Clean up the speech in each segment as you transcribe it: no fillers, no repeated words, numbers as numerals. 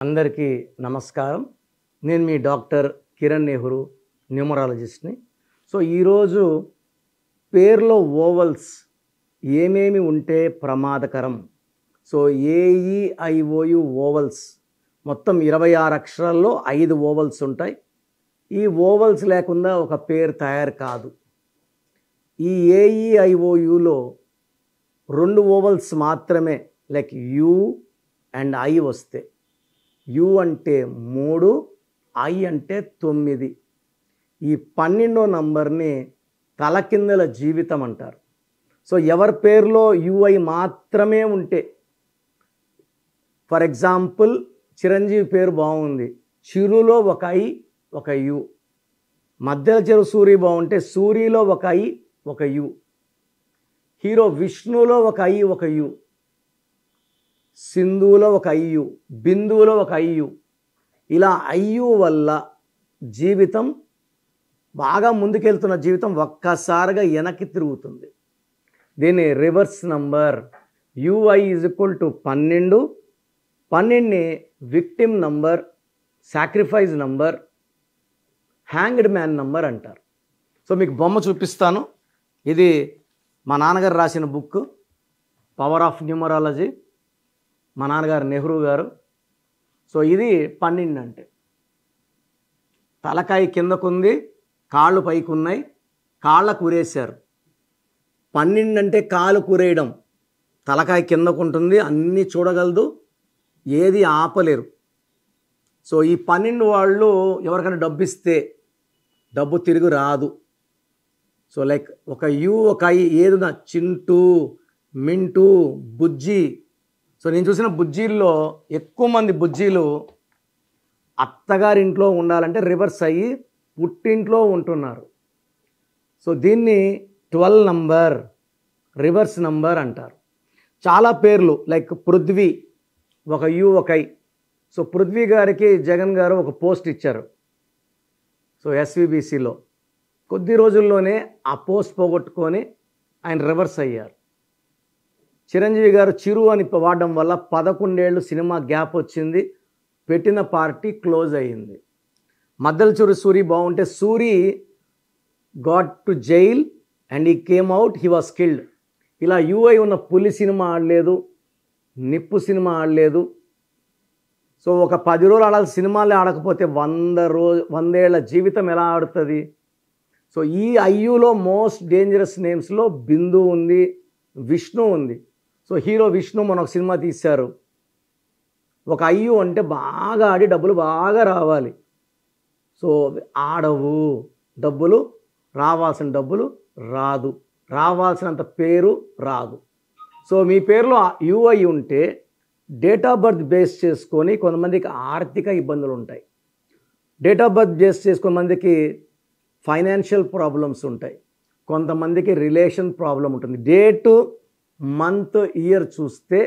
అందరికీ నమస్కారం. నేను మీ డాక్టర్ కిరణ్ నెహ్రూ, న్యూమరాలజిస్ట్ని. సో ఈరోజు పేర్లో ఓవల్స్ ఏమేమి ఉంటే ప్రమాదకరం. సో ఏఈఐఓయు ఓవల్స్ మొత్తం 26 అక్షరాల్లో 5 ఓవల్స్ ఉంటాయి. ఈ ఓవల్స్ లేకుండా ఒక పేరు తయారు కాదు. ఈ ఏఈఐఓయులో 2 ఓవల్స్ మాత్రమే లైక్ యు అండ్ ఐ వస్తే, యు అంటే 3, ఐ అంటే 9. ఈ 12వ నంబర్ని తలకిందల జీవితం అంటారు. సో ఎవరి పేరులో యుఐ మాత్రమే ఉంటే, ఫర్ ఎగ్జాంపుల్ చిరంజీవి పేరు బాగుంది, చిరులో ఒక ఐ ఒక యు. మధ్యలో చెరు సూరి బాగుంటే సూరిలో ఒక ఐ ఒక యు. హీరో విష్ణులో ఒక ఐ ఒక యు. సింధువులో ఒక అయ్యు, బిందువులో ఒక అయ్యు. ఇలా అయ్యు వల్ల జీవితం బాగా ముందుకెళ్తున్న జీవితం ఒక్కసారిగా వెనక్కి తిరుగుతుంది. దీన్ని reverse number UI is equal to 12. 12ని victim number, sacrifice number, hanged man number అంటారు. సో మీకు బొమ్మ చూపిస్తాను. ఇది మా నాన్నగారు రాసిన బుక్ పవర్ ఆఫ్ న్యూమరాలజీ, మా నాన్నగారు నెహ్రూ గారు. సో ఇది 12 అంటే తలకాయ కిందకుంది, కాళ్ళు పైకి ఉన్నాయి, కాళ్ళకు ఉరేశారు. 12 అంటే కాలు కూరేయడం, తలకాయ కిందకుంటుంది, అన్నీ చూడగలదు, ఏది ఆపలేరు. సో ఈ 12 వాళ్ళు ఎవరికైనా డబ్బు ఇస్తే డబ్బు తిరిగి రాదు. సో లైక్ ఒక యు ఒక ఐ ఏదున్నా, చింటూ, మింటూ, బుజ్జి. సో నేను చూసిన బుజ్జీల్లో ఎక్కువ మంది బుజ్జీలు అత్తగారింట్లో ఉండాలంటే రివర్స్ అయ్యి పుట్టింట్లో ఉంటున్నారు. సో దీన్ని 12 నంబర్ రివర్స్ నంబర్ అంటారు. చాలా పేర్లు లైక్ పృథ్వీ, ఒక యు ఒక ఐ. సో పృథ్వీ గారికి జగన్ గారు ఒక పోస్ట్ ఇచ్చారు. సో ఎస్విబిసిలో కొద్ది రోజుల్లోనే ఆ పోస్ట్ పోగొట్టుకొని ఆయన రివర్స్ అయ్యారు. చిరంజీవి గారు చిరు అని వాడడం వల్ల 11 ఏళ్ళు సినిమా గ్యాప్ వచ్చింది, పెట్టిన పార్టీ క్లోజ్ అయ్యింది. మద్దల చిరు సూరి బాగుంటే Suri got to jail and he came out, he was killed. ఇలా యూఐ ఉన్న పులి సినిమా ఆడలేదు, నిప్పు సినిమా ఆడలేదు. సో ఒక 10 రోజులు ఆడాల్సిన సినిమాలే ఆడకపోతే 100 ఏళ్ల జీవితం ఎలా ఆడుతుంది? సో ఈ ఐయులో మోస్ట్ డేంజరస్ నేమ్స్లో బిందు ఉంది, విష్ణు ఉంది. సో హీరో విష్ణు మన ఒక సినిమా తీశారు. ఒక అయ్యు అంటే బాగా ఆడి డబ్బులు బాగా రావాలి. సో ఆడవు, డబ్బులు రావాల్సిన డబ్బులు రాదు, రావాల్సినంత పేరు రాదు. సో మీ పేరులో యుఐ ఉంటే డేట్ ఆఫ్ బర్త్ బేస్ చేసుకొని కొంతమందికి ఆర్థిక ఇబ్బందులు ఉంటాయి. డేట్ ఆఫ్ బర్త్ బేస్ చేసుకున్న మందికి ఫైనాన్షియల్ ప్రాబ్లమ్స్ ఉంటాయి, కొంతమందికి రిలేషన్ ప్రాబ్లం ఉంటుంది. డేటు, మంత్, ఇయర్ చూస్తే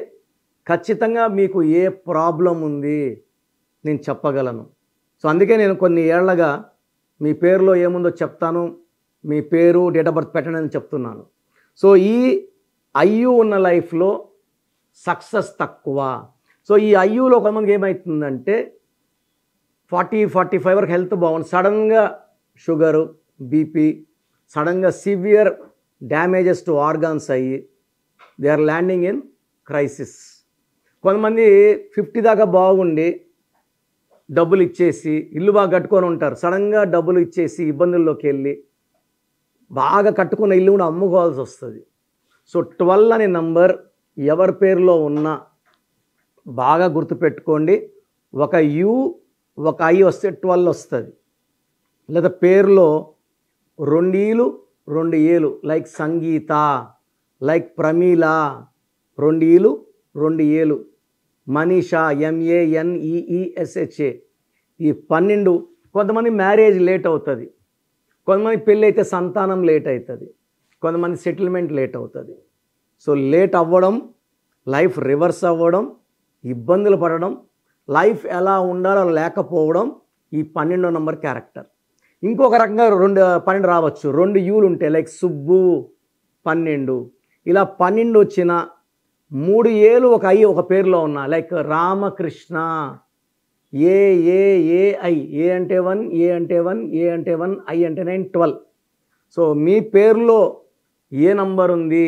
ఖచ్చితంగా మీకు ఏ ప్రాబ్లం ఉంది నేను చెప్పగలను. సో అందుకే నేను కొన్ని ఏళ్లగా మీ పేరులో ఏముందో చెప్తాను, మీ పేరు డేట్ ఆఫ్ బర్త్ పెట్టండి అని చెప్తున్నాను. సో ఈ ఐయు ఉన్న లైఫ్లో సక్సెస్ తక్కువ. సో ఈ ఐయులో కొంతమందికి ఏమవుతుందంటే 40-45 వరకు హెల్త్ బాగుంది, సడన్గా షుగరు, బీపీ, సడన్గా సివియర్ డ్యామేజెస్ టు ఆర్గాన్స్ అయ్యి they are landing in crisis. కొంతమంది 50 దాకా బాగుండి డబ్బులు ఇచ్చేసి ఇల్లు బాగా కట్టుకొని ఉంటారు, సడన్గా డబ్బులు ఇచ్చేసి ఇబ్బందుల్లోకి వెళ్ళి బాగా కట్టుకున్న ఇల్లు కూడా అమ్ముకోవాల్సి వస్తుంది. సో 12 అనే నంబర్ ఎవరి పేరులో ఉన్నా బాగా గుర్తుపెట్టుకోండి. ఒక యు ఒక ఐ వస్తే 12 వస్తుంది. లేదా పేరులో 2 ఈలు 2 ఏలు లైక్ సంగీత, లైక్ ప్రమీల, 2 ఈలు 2 ఏలు, మనీషా, MANEESHA. ఈ 12 కొంతమంది మ్యారేజ్ లేట్ అవుతుంది, కొంతమంది పెళ్ళి అయితే సంతానం లేట్ అవుతుంది, కొంతమంది సెటిల్మెంట్ లేట్ అవుతుంది. సో లేట్ అవ్వడం, లైఫ్ రివర్స్ అవ్వడం, ఇబ్బందులు పడడం, లైఫ్ ఎలా ఉండాలో లేకపోవడం ఈ 12వ నంబర్ క్యారెక్టర్. ఇంకొక రకంగా 12 రావచ్చు. 2 యూలు ఉంటాయి లైక్ సుబ్బు 12. ఇలా 12 వచ్చిన 3 ఏలు ఒక ఐ ఒక పేరులో ఉన్నా లైక్ రామకృష్ణ, ఏఐ. ఏ అంటే 1, ఏ అంటే 1, ఏ అంటే 1, ఐ అంటే 9, 12. సో మీ పేరులో ఏ నంబర్ ఉంది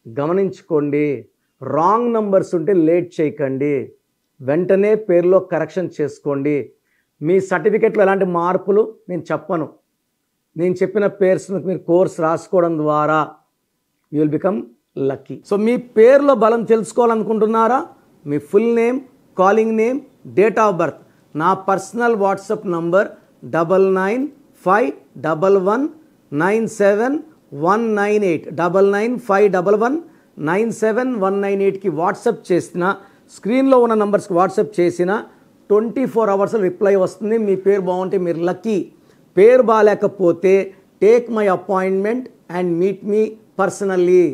గమనించుకోండి. రాంగ్ నంబర్స్ ఉంటే లేట్ చేయకండి, వెంటనే పేరులో కరెక్షన్ చేసుకోండి. మీ సర్టిఫికెట్లో ఎలాంటి మార్పులు నేను చెప్పను. నేను చెప్పిన పేర్స్ను మీరు కోర్స్ రాసుకోవడం ద్వారా you will become lucky. So మీ పేరులో బలం తెలుసుకోవాలనుకుంటున్నారా? మీ full name, calling name, date of birth, నా పర్సనల్ వాట్సాప్ నంబర్ 9951197198 9951197198కి వాట్సాప్ చేసిన, స్క్రీన్లో ఉన్న నంబర్స్కి వాట్సాప్ చేసిన 24 hours రిప్లై వస్తుంది. మీ పేరు బాగుంటే మీరు లక్కీ. పేరు బాగాలేకపోతే take my appointment and meet me personally.